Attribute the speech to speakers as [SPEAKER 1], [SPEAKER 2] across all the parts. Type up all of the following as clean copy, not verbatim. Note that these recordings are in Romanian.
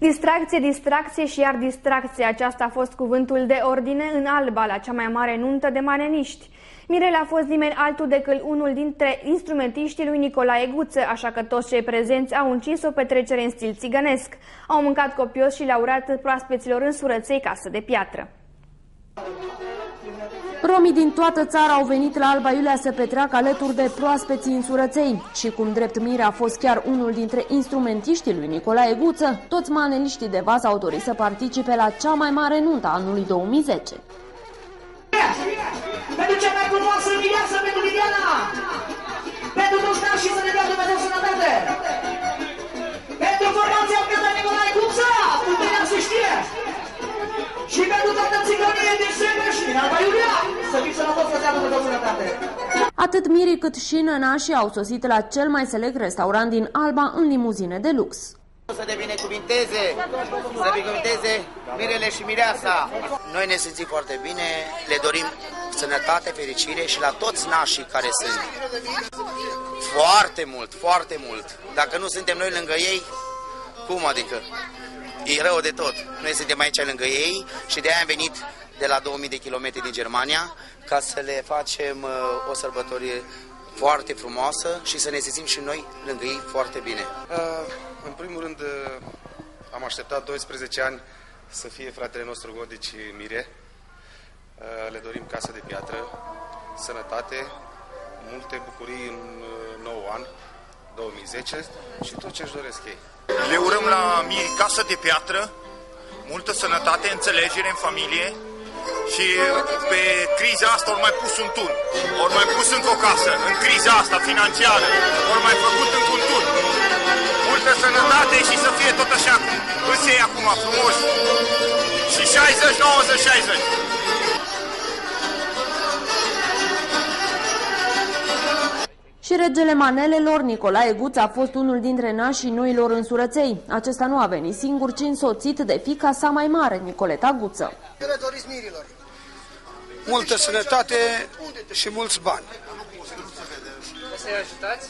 [SPEAKER 1] Distracție, distracție și iar distracție. Aceasta a fost cuvântul de ordine în Alba, la cea mai mare nuntă de maneniști. Mirele a fost nimeni altul decât unul dintre instrumentiștii lui Nicolae Guță, așa că toți cei prezenți au încins o petrecere în stil țigănesc. Au mâncat copios și le-au urat proaspeților însurăței casă de piatră.
[SPEAKER 2] Romii din toată țara au venit la Alba Iulia să petreacă alături de proaspeții însurăței și cum drept mire a fost chiar unul dintre instrumentiștii lui Nicolae Guță, toți maneliștii de vas au dorit să participe la cea mai mare nuntă a anului 2010.
[SPEAKER 3] Pentru cea mai frumoasă viață, pentru Liliana! Pentru toți nașii să ne dea Dumnezeu sănătate! Pentru formația Orchestra Nicolae Guță, puterea se știe! Și pentru toată țigănie din Sebeș, din Alba Iulia, să fii sănătos, să dea Dumnezeu sănătate!
[SPEAKER 2] Atât mirii cât și nănașii au sosit la cel mai select restaurant din Alba în limuzine de lux.
[SPEAKER 4] Să te binecuvinteze, mirele și mireasa. Noi ne simțim foarte bine, le dorim sănătate, fericire și la toți nașii care sunt. Foarte mult, foarte mult. Dacă nu suntem noi lângă ei, cum adică? E rău de tot. Noi suntem aici lângă ei și de aia am venit de la 2000 de kilometri din Germania ca să le facem o sărbătorie foarte frumoasă și să ne simțim și noi lângă ei foarte bine.
[SPEAKER 5] În primul rând, am așteptat 12 ani să fie fratele nostru Godici mire. Le dorim casă de piatră, sănătate, multe bucurii în nou an, 2010 și tot ce își doresc ei.
[SPEAKER 6] Le urăm la miri casă de piatră, multă sănătate, înțelegere în familie și pe criza asta ori mai pus un tun, ori mai pus încă o casă, în criza asta financiară, ori mai făcut încă un tun. Multă sănătate și să fie tot așa cum îți iei acum, frumos. Și 60, 90, 60.
[SPEAKER 2] Și regele manelelor, Nicolae Guță, a fost unul dintre nașii noilor însurăței. Acesta nu a venit singur, ci însoțit de fiica sa mai mare, Nicoleta Guță.
[SPEAKER 7] Ce le doriți mirilor?
[SPEAKER 8] Multă sănătate și mulți bani.
[SPEAKER 7] O să-i ajutați?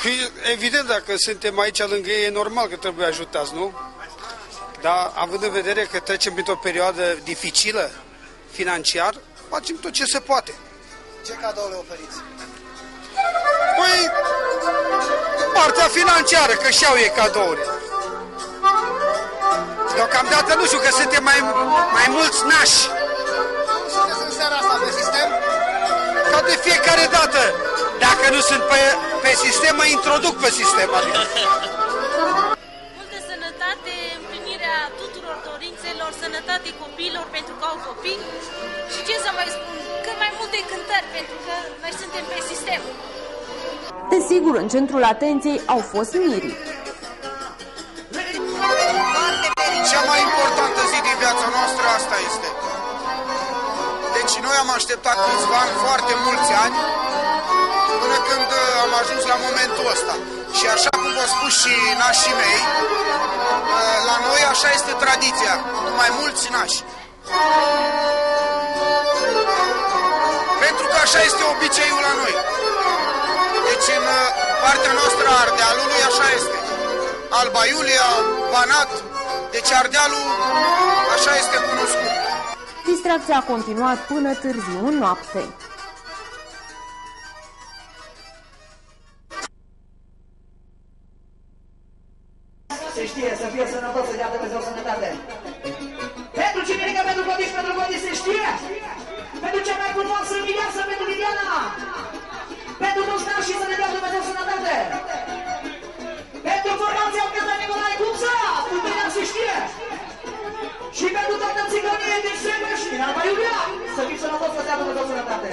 [SPEAKER 8] Păi, evident, dacă suntem aici lângă ei, e normal că trebuie ajutați, nu? Dar având în vedere că trecem printr-o perioadă dificilă, financiar, facem tot ce se poate.
[SPEAKER 7] Ce cadou le oferiți?
[SPEAKER 8] Păi, partea financiară, că și-au ei cadouri. Deocamdată nu știu, că suntem mai mulți nași.
[SPEAKER 7] Sunteți în seara asta pe sistem?
[SPEAKER 8] Ca de fiecare dată. Dacă nu sunt pe sistem, mă introduc pe sistem. Adică.
[SPEAKER 9] Multă sănătate, împlinirea tuturor dorințelor, sănătate copiilor pentru că au copii și ce să mai spun, cât mai multe cântări pentru că noi suntem pe sistem.
[SPEAKER 2] Desigur, în centrul atenției au fost mirii.
[SPEAKER 8] Cea mai importantă zi din viața noastră asta este. Deci noi am așteptat câțiva ani, foarte mulți ani, până când am ajuns la momentul ăsta. Și așa cum v-au spus și nașii mei, la noi așa este tradiția, cu mai mulți nași. Pentru că așa este obiceiul la noi. Deci în partea noastră a Ardealului așa este. Alba Iulia, Banat, deci Ardealul așa este cunoscut.
[SPEAKER 2] Distracția a continuat până târziu în noapte.
[SPEAKER 3] Se știe, să fie sănătos, să dea Dumnezeu sănătate. Pentru Cimirica, pentru Godici, se știe. Pentru cea mai frumoasă viață, pentru Liliana. Pentru toți nașii să ne dea Dumnezeu sănătate. Pentru formația Orchestra Nicolae Guță, puterea se știe. Și pentru toată țigănie din Sebeș, din Alba Iulia, să fii sănătos, să dea Dumnezeu sănătate.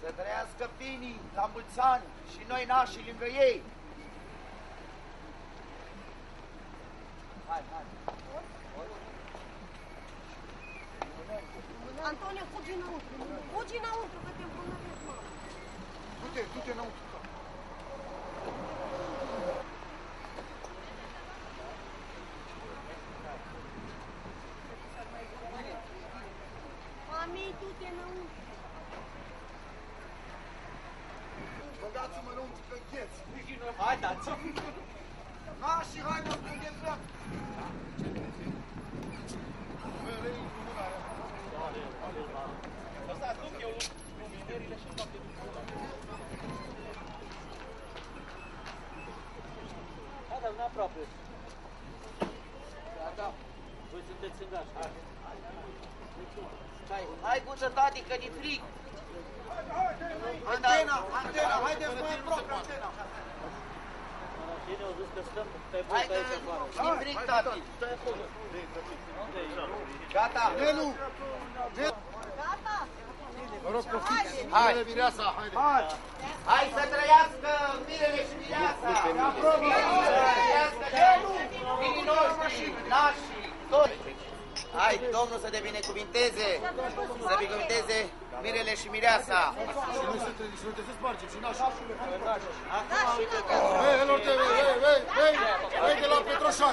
[SPEAKER 4] Să trăiască finii la mulți ani și noi nașii lângă ei. Hai, hai.
[SPEAKER 10] Antonio, fugi înăuntru. Fugi înăuntru, că te îmbolnăvesc, mă.
[SPEAKER 7] Du-te înăuntru.
[SPEAKER 10] Mami, du-te înăuntru.
[SPEAKER 7] Băgați-mă înăuntru că îngheți.
[SPEAKER 4] Hai, dați.
[SPEAKER 7] Nașii, hai, mă, că îngheți.
[SPEAKER 11] Da, dar nu aproape. Da. Voi sunteți îngași.
[SPEAKER 4] Stai, hai guță, tati, că ni frig.
[SPEAKER 7] Antena, haideți mai aproape, antena.
[SPEAKER 11] Cine au zis că stăm pe boltă aici afară?
[SPEAKER 4] Ni frig, tati. Gata.
[SPEAKER 7] Nelu!
[SPEAKER 10] Gata!
[SPEAKER 7] Vă rog, profiți.
[SPEAKER 4] Hai.
[SPEAKER 7] Mireasa, haide.
[SPEAKER 4] Hai să trăiască Mirele și Mireasa. Să trăiască finii noștri, nașii, toți. Hai, Domnul să te binecuvinteze, să binecuvinteze Mirele și Mireasa.
[SPEAKER 7] Și noi să te spargem și nașii.
[SPEAKER 10] Da, și gata!
[SPEAKER 7] Hei, de la Petroșani.